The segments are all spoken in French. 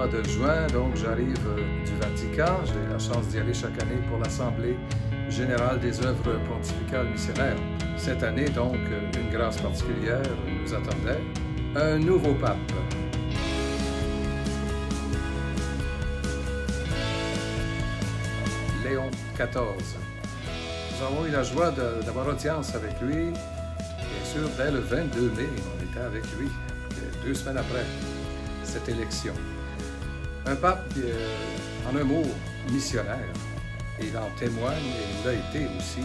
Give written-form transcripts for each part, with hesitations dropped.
mois de juin, donc j'arrive du Vatican. J'ai la chance d'y aller chaque année pour l'Assemblée générale des œuvres pontificales missionnaires. Cette année, donc, une grâce particulière nous attendait, un nouveau pape. Léon XIV. Nous avons eu la joie d'avoir audience avec lui, bien sûr, dès le 22 mai, on était avec lui, 2 semaines après cette élection. Un pape, en un mot, missionnaire. Et il en témoigne, et il l'a été aussi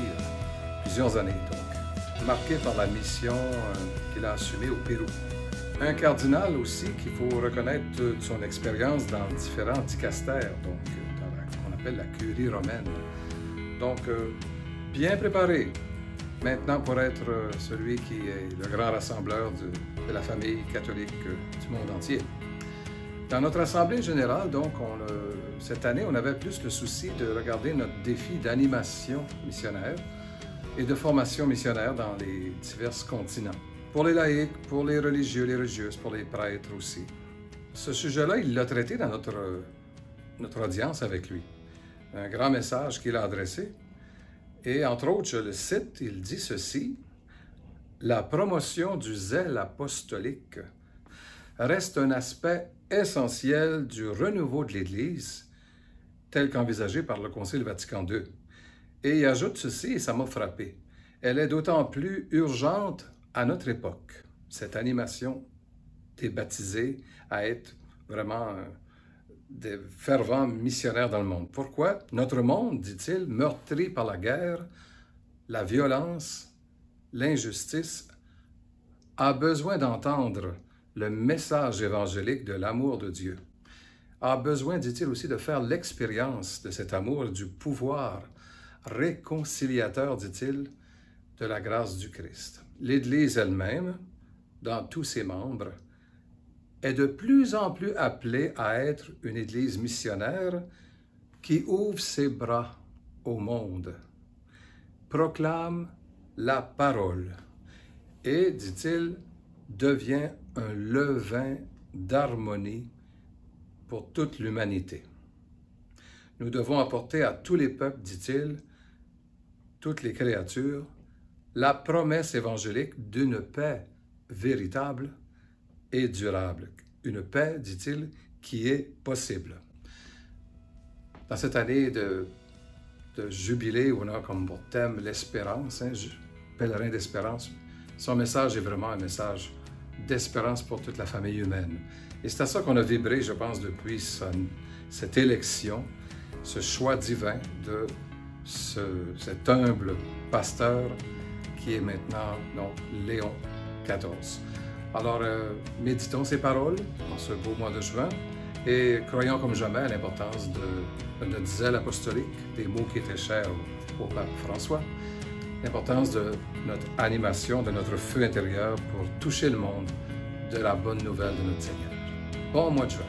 plusieurs années, donc, marqué par la mission qu'il a assumée au Pérou. Un cardinal aussi qu'il faut reconnaître toute son expérience dans différents dicastères, donc dans qu'on appelle la curie romaine. Donc, bien préparé maintenant pour être celui qui est le grand rassembleur de la famille catholique du monde entier. Dans notre Assemblée générale, donc, cette année, on avait plus le souci de regarder notre défi d'animation missionnaire et de formation missionnaire dans les divers continents. Pour les laïcs, pour les religieux, les religieuses, pour les prêtres aussi. Ce sujet-là, il l'a traité dans notre audience avec lui. Un grand message qu'il a adressé. Et entre autres, je le cite, il dit ceci: « La promotion du zèle apostolique reste un aspect essentiel du renouveau de l'Église, tel qu'envisagé par le Concile Vatican II. » Et il ajoute ceci, et ça m'a frappé. Elle est d'autant plus urgente à notre époque, cette animation des baptisés à être vraiment des fervents missionnaires dans le monde. Pourquoi? Notre monde, dit-il, meurtri par la guerre, la violence, l'injustice, a besoin d'entendre le message évangélique de l'amour de Dieu. A besoin, dit-il aussi, de faire l'expérience de cet amour et du pouvoir réconciliateur, dit-il, de la grâce du Christ. L'Église elle-même, dans tous ses membres, est de plus en plus appelée à être une Église missionnaire qui ouvre ses bras au monde, proclame la parole et, dit-il, devient un levain d'harmonie pour toute l'humanité. Nous devons apporter à tous les peuples, dit-il, toutes les créatures, la promesse évangélique d'une paix véritable et durable. Une paix, dit-il, qui est possible. Dans cette année de jubilé, où on a comme thème l'espérance, pèlerin d'espérance, son message est vraiment un message d'espérance pour toute la famille humaine. Et c'est à ça qu'on a vibré, je pense, depuis cette élection, ce choix divin de cet humble pasteur qui est maintenant donc, Léon XIV. Alors, méditons ces paroles en ce beau mois de juin et croyons comme jamais à l'importance de notre zèle apostolique, des mots qui étaient chers au pape François, l'importance de notre animation, de notre feu intérieur pour toucher le monde de la bonne nouvelle de notre Seigneur. Bon mois de juin.